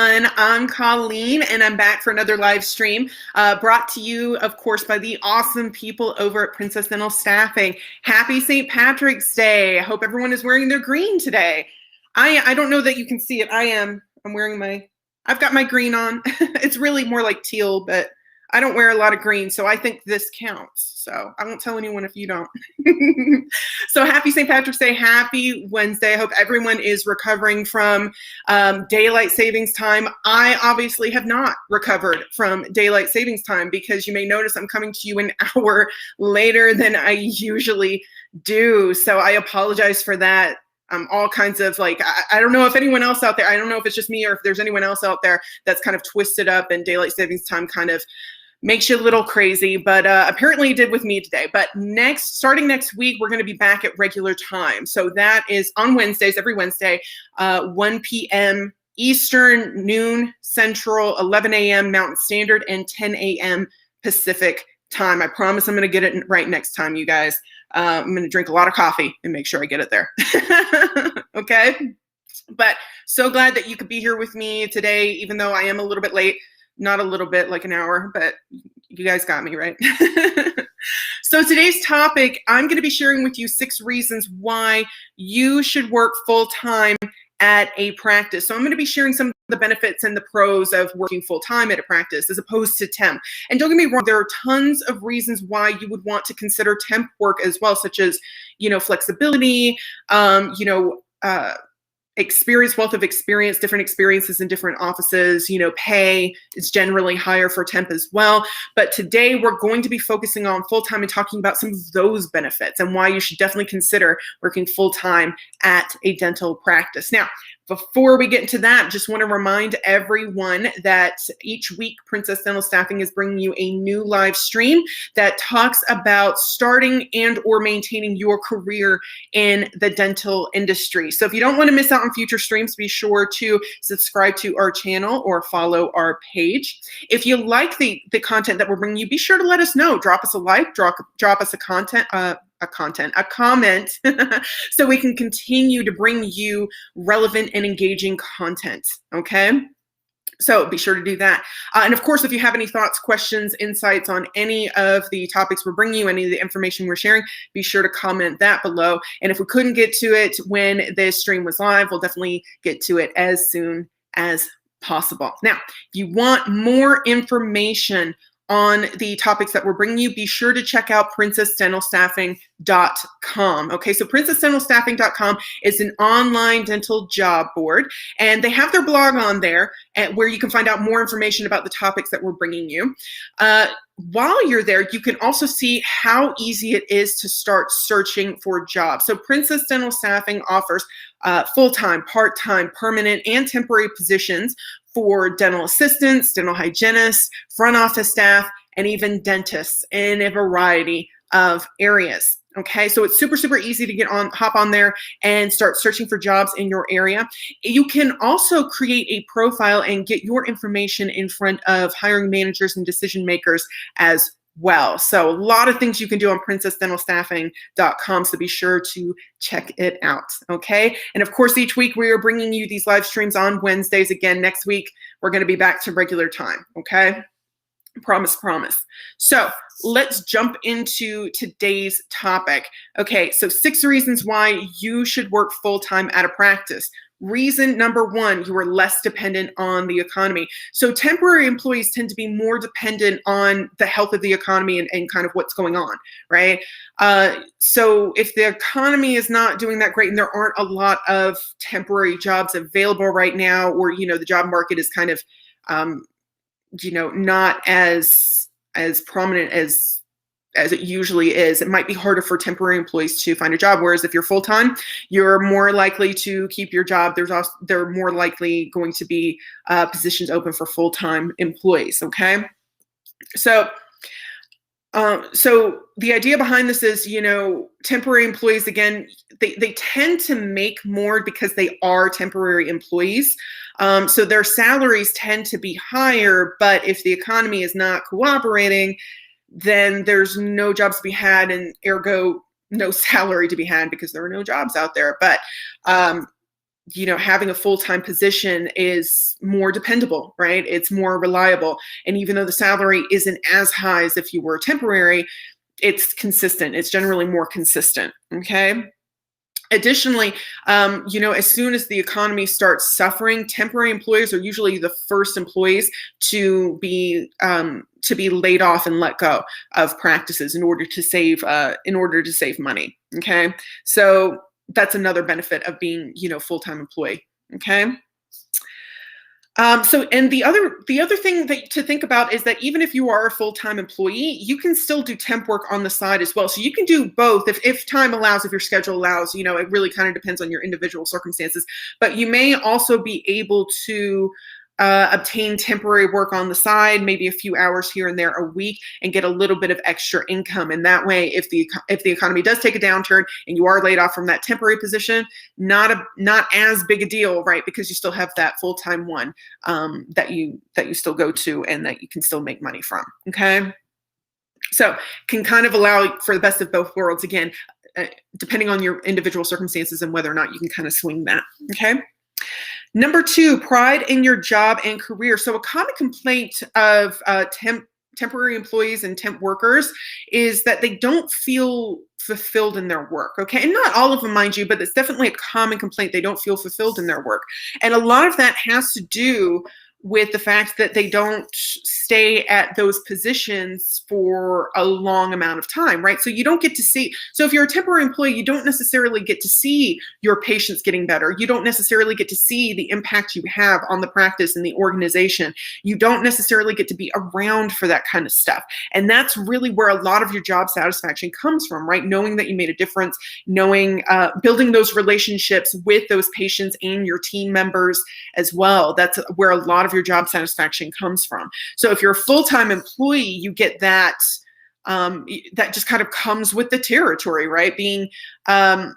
I'm Colleen, and I'm back for another live stream brought to you, of course, by the awesome people over at Princess Dental Staffing. Happy St. Patrick's Day. I hope everyone is wearing their green today. I don't know that you can see it. I'm wearing I've got my green on. It's really more like teal, but I don't wear a lot of green, so I think this counts. So I won't tell anyone if you don't. So happy St. Patrick's Day. Happy Wednesday. I hope everyone is recovering from daylight savings time. I obviously have not recovered from daylight savings time because you may notice I'm coming to you an hour later than I usually do. So I apologize for that. All kinds of I don't know if anyone else out there, I don't know if it's just me or if there's anyone else out there that's kind of twisted up and daylight savings time kind of makes you a little crazy, but apparently it did with me today. But starting next week, we're going to be back at regular time. So that is on Wednesdays, every Wednesday, 1 p.m. Eastern, noon Central, 11 a.m. Mountain Standard, and 10 a.m. Pacific time. I promise I'm going to get it right next time, you guys. I'm going to drink a lot of coffee and make sure I get it there. Okay? But so glad that you could be here with me today, even though I am a little bit late. Not a little bit, like an hour, but you guys got me, right? So today's topic, I'm going to be sharing with you 6 reasons why you should work full-time at a practice. So I'm going to be sharing some of the benefits and the pros of working full-time at a practice as opposed to temp. And don't get me wrong, there are tons of reasons why you would want to consider temp work as well, such as, flexibility, wealth of experience, different experiences in different offices, pay is generally higher for temp as well. But today we're going to be focusing on full-time and talking about some of those benefits and why you should definitely consider working full-time at a dental practice. Now, before we get into that, just want to remind everyone that each week Princess Dental Staffing is bringing you a new live stream that talks about starting and or maintaining your career in the dental industry. So if you don't want to miss out on future streams, be sure to subscribe to our channel or follow our page. If you like the content that we're bringing you, be sure to let us know. Drop us a like, drop us a comment so we can continue to bring you relevant and engaging content, okay? So be sure to do that. And of course, if you have any thoughts, questions, insights on any of the topics we're bringing you, any of the information we're sharing, be sure to comment that below. And if we couldn't get to it when this stream was live, we'll definitely get to it as soon as possible. Now, if you want more information on the topics that we're bringing you, be sure to check out princessdentalstaffing.com. Okay, so princessdentalstaffing.com is an online dental job board, and they have their blog on there where you can find out more information about the topics that we're bringing you. While you're there, you can also see how easy it is to start searching for jobs. So Princess Dental Staffing offers full-time, part-time, permanent, and temporary positions for dental assistants, dental hygienists, front office staff, and even dentists in a variety of areas. Okay, so it's super, super easy to hop on there and start searching for jobs in your area. You can also create a profile and get your information in front of hiring managers and decision makers as well. So a lot of things you can do on princessdentalstaffing.com, so be sure to check it out, okay? And of course, each week we are bringing you these live streams on Wednesdays. Again, next week, we're going to be back to regular time, okay? Promise, promise. So let's jump into today's topic. Okay, so 6 reasons why you should work full-time at a practice. Reason number 1, you are less dependent on the economy. So temporary employees tend to be more dependent on the health of the economy and kind of what's going on, right? So if the economy is not doing that great and there aren't a lot of temporary jobs available right now, or, the job market is kind of, not as prominent as it usually is, it might be harder for temporary employees to find a job. Whereas if you're full-time, you're more likely to keep your job. There are more likely going to be positions open for full-time employees, okay? So the idea behind this is, temporary employees, again, they tend to make more because they are temporary employees. So their salaries tend to be higher, but if the economy is not cooperating, then there's no jobs to be had, and ergo no salary to be had because there are no jobs out there. But having a full-time position is more dependable, right? It's more reliable. And even though the salary isn't as high as if you were temporary, it's consistent. It's generally more consistent, okay? Additionally, as soon as the economy starts suffering, temporary employees are usually the first employees to be laid off and let go of practices in order to save money. Okay, so that's another benefit of being full-time employee. Okay. And the other thing to think about is that even if you are a full-time employee, you can still do temp work on the side as well. So you can do both if time allows, if your schedule allows. It really kind of depends on your individual circumstances. But you may also be able to obtain temporary work on the side, maybe a few hours here and there a week, and get a little bit of extra income. And that way, if the economy does take a downturn and you are laid off from that temporary position, not as big a deal, right? Because you still have that full-time one that you still go to and that you can still make money from. Okay, so can kind of allow for the best of both worlds. Again, depending on your individual circumstances and whether or not you can kind of swing that. Okay. Number 2, pride in your job and career. So a common complaint of temporary employees and temp workers is that they don't feel fulfilled in their work. Okay, and not all of them, mind you, but it's definitely a common complaint. They don't feel fulfilled in their work. And a lot of that has to do with the fact that they don't stay at those positions for a long amount of time, right? So you don't get to see, so if you're a temporary employee, you don't necessarily get to see your patients getting better. You don't necessarily get to see the impact you have on the practice and the organization. You don't necessarily get to be around for that kind of stuff. And that's really where a lot of your job satisfaction comes from, right? Knowing that you made a difference, knowing, building those relationships with those patients and your team members as well. That's where a lot of your job satisfaction comes from. So if you're a full-time employee, you get that, that just kind of comes with the territory, right? Being able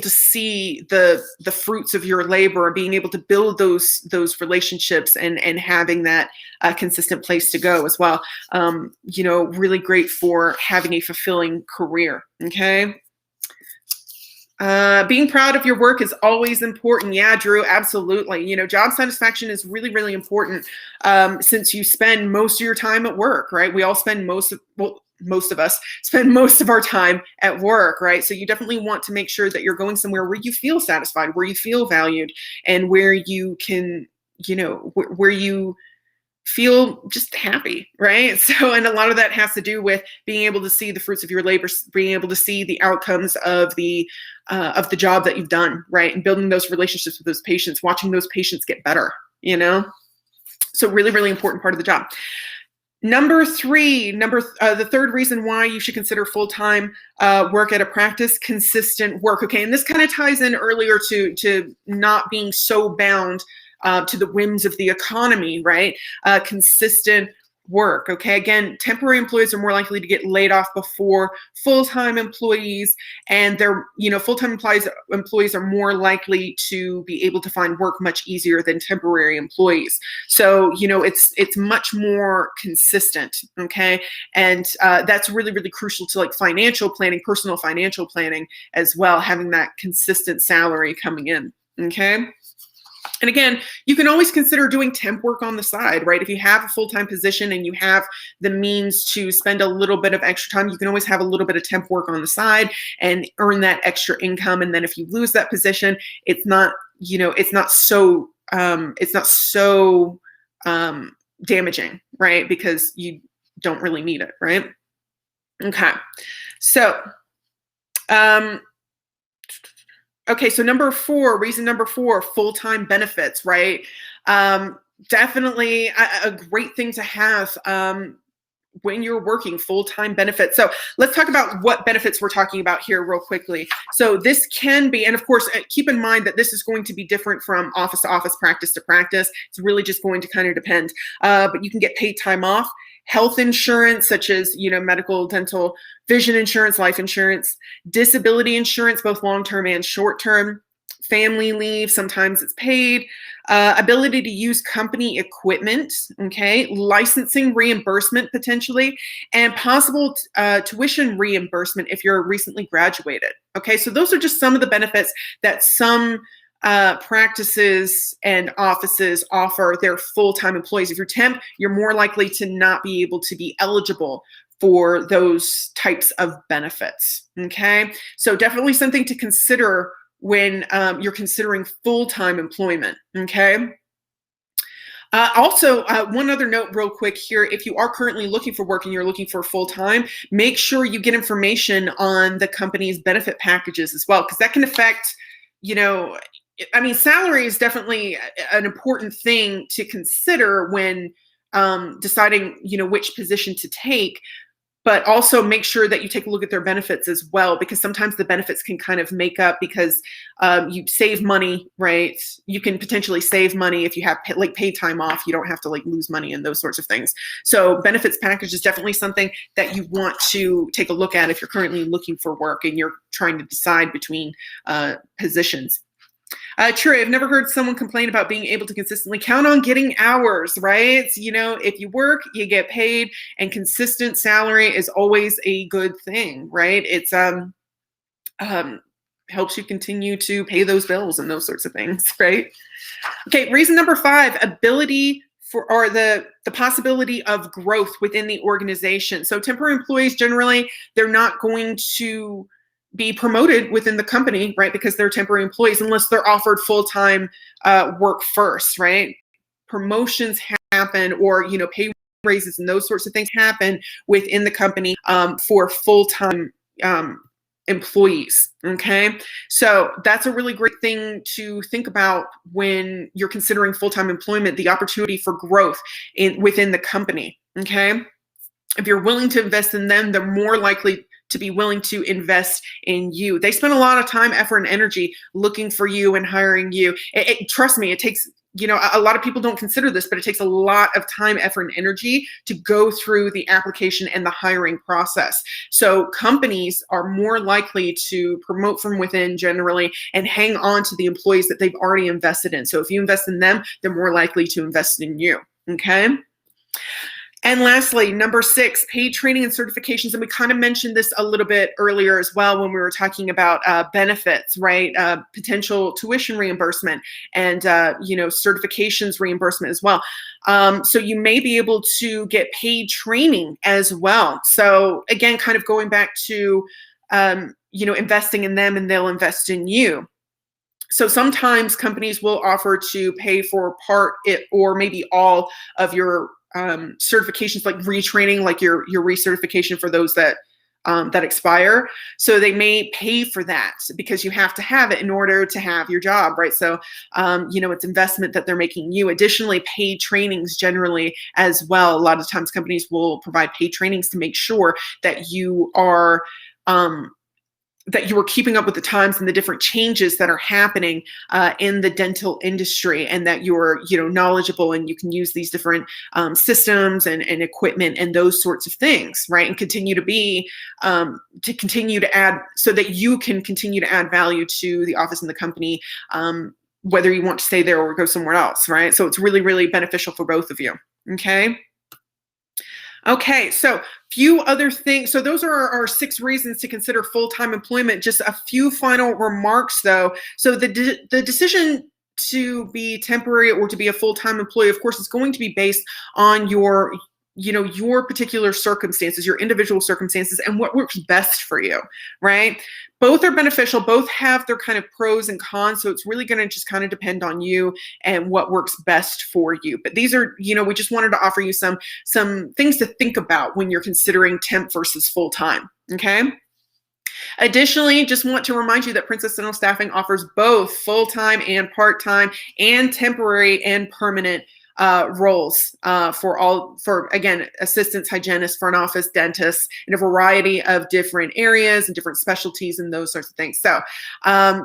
to see the fruits of your labor, being able to build those relationships and having that consistent place to go as well. Really great for having a fulfilling career. Okay. Being proud of your work is always important. Yeah, Drew, absolutely. Job satisfaction is really, really important since you spend most of your time at work, right? We all spend most of us spend most of our time at work, right? So you definitely want to make sure that you're going somewhere where you feel satisfied, where you feel valued, and where you can, where you feel just happy, right? So, and a lot of that has to do with being able to see the fruits of your labor, being able to see the outcomes of the job that you've done, right? And building those relationships with those patients, watching those patients get better, So really, really important part of the job. Number 3, the third reason why you should consider full-time work at a practice, consistent work. Okay, and this kind of ties in earlier to not being so bound to the whims of the economy, right? Consistent work. Okay, again, temporary employees are more likely to get laid off before full-time employees, and they're, full-time employees are more likely to be able to find work much easier than temporary employees. So, it's much more consistent. Okay, and that's really, really crucial to like financial planning, personal financial planning as well, having that consistent salary coming in. Okay. And again, you can always consider doing temp work on the side, right? If you have a full-time position and you have the means to spend a little bit of extra time, you can always have a little bit of temp work on the side and earn that extra income. And then if you lose that position, it's not so damaging, right? Because you don't really need it, right? Okay. So, okay, so reason number 4, full-time benefits, right? Definitely a great thing to have when you're working, full-time benefits. So let's talk about what benefits we're talking about here real quickly. So this can be, and of course, keep in mind that this is going to be different from office to office, practice to practice. It's really just going to kind of depend. But you can get paid time off, health insurance, such as, medical, dental, vision insurance, life insurance, disability insurance, both long-term and short-term, family leave, sometimes it's paid, ability to use company equipment, okay, licensing reimbursement potentially, and possible tuition reimbursement if you're recently graduated. Okay, so those are just some of the benefits that some practices and offices offer their full-time employees. If you're temp, you're more likely to not be able to be eligible for those types of benefits. Okay, so definitely something to consider when you're considering full-time employment. Okay. Also, one other note real quick here, if you are currently looking for work and you're looking for full-time, make sure you get information on the company's benefit packages as well, because that can affect, I mean, salary is definitely an important thing to consider when deciding, which position to take. But also make sure that you take a look at their benefits as well, because sometimes the benefits can kind of make up because you save money, right? You can potentially save money if you have paid time off. You don't have to lose money and those sorts of things. So benefits package is definitely something that you want to take a look at if you're currently looking for work and you're trying to decide between positions. True, I've never heard someone complain about being able to consistently count on getting hours, right? If you work, you get paid, and consistent salary is always a good thing, right? It's helps you continue to pay those bills and those sorts of things, right? Okay, reason number 5, ability or the possibility of growth within the organization. So temporary employees, generally, they're not going to be promoted within the company, right? Because they're temporary employees, unless they're offered full-time work first, right? Promotions happen, or pay raises and those sorts of things happen within the company for full-time employees. Okay, so that's a really great thing to think about when you're considering full-time employment, the opportunity for growth within the company. Okay, if you're willing to invest in them, they're more likely to be willing to invest in you. They spend a lot of time, effort, and energy looking for you and hiring you. Trust me, it takes, a lot of people don't consider this, but it takes a lot of time, effort, and energy to go through the application and the hiring process. So companies are more likely to promote from within generally and hang on to the employees that they've already invested in. So if you invest in them, they're more likely to invest in you. Okay. And lastly, number 6, paid training and certifications. And we kind of mentioned this a little bit earlier as well when we were talking about benefits, right? Potential tuition reimbursement and, certifications reimbursement as well. So you may be able to get paid training as well. So again, kind of going back to, investing in them and they'll invest in you. So sometimes companies will offer to pay for part or maybe all of your certifications, like retraining, like your recertification for those that expire. So they may pay for that because you have to have it in order to have your job, right? So, it's investment that they're making you. Additionally, paid trainings generally as well. A lot of times companies will provide paid trainings to make sure that you are keeping up with the times and the different changes that are happening in the dental industry, and that you're knowledgeable and you can use these different systems and equipment and those sorts of things, right? And continue to add, so that you can continue to add value to the office and the company, whether you want to stay there or go somewhere else, right? So it's really, really beneficial for both of you. Okay, so few other things. So those are our 6 reasons to consider full-time employment. Just a few final remarks, though. So the decision to be temporary or to be a full-time employee, of course, is going to be based on your particular circumstances, your individual circumstances, and what works best for you, right? Both are beneficial. Both have their kind of pros and cons. So it's really going to just kind of depend on you and what works best for you. But these are, we just wanted to offer you some things to think about when you're considering temp versus full-time. Okay. Additionally, just want to remind you that Princess Dental Staffing offers both full-time and part-time and temporary and permanent roles for again, assistants, hygienists, front office, dentists, in a variety of different areas and different specialties and those sorts of things. So,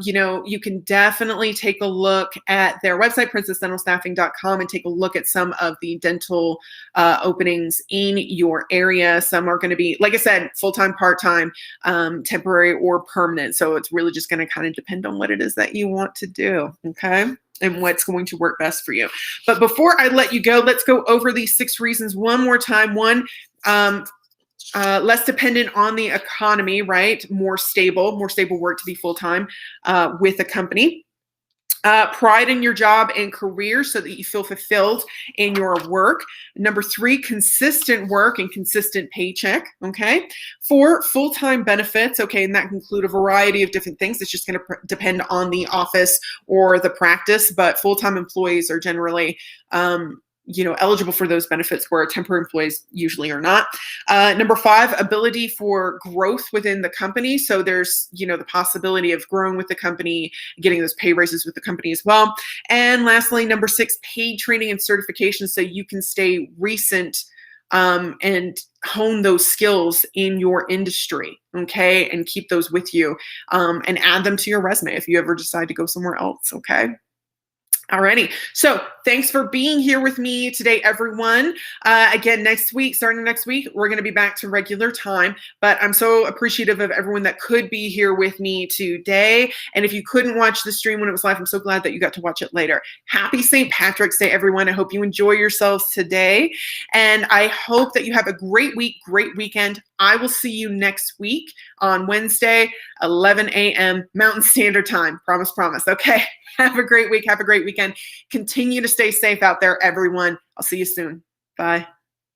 you can definitely take a look at their website, princessdentalstaffing.com, and take a look at some of the dental openings in your area. Some are going to be, like I said, full-time, part-time, temporary, or permanent. So it's really just going to kind of depend on what it is that you want to do. Okay. And what's going to work best for you. But before I let you go, let's go over these 6 reasons one more time. One, less dependent on the economy, right? More stable work to be full-time with a company. Pride in your job and career so that you feel fulfilled in your work. Number 3, consistent work and consistent paycheck. Okay. 4, full-time benefits. Okay. And that can include a variety of different things. It's just going to depend on the office or the practice, but full-time employees are generally, eligible for those benefits, where temporary employees usually are not. Number 5, ability for growth within the company. So there's, the possibility of growing with the company, getting those pay raises with the company as well. And lastly, number 6, paid training and certification, so you can stay recent and hone those skills in your industry, okay, and keep those with you and add them to your resume if you ever decide to go somewhere else, okay? Alrighty, so thanks for being here with me today, everyone. Again, starting next week, we're going to be back to regular time, but I'm so appreciative of everyone that could be here with me today. And if you couldn't watch the stream when it was live, I'm so glad that you got to watch it later. Happy St. Patrick's Day, everyone. I hope you enjoy yourselves today. And I hope that you have a great week, great weekend. I will see you next week on Wednesday, 11 a.m. Mountain Standard Time. Promise, promise. Okay. Have a great week. Have a great weekend. Continue to stay safe out there, everyone. I'll see you soon. Bye.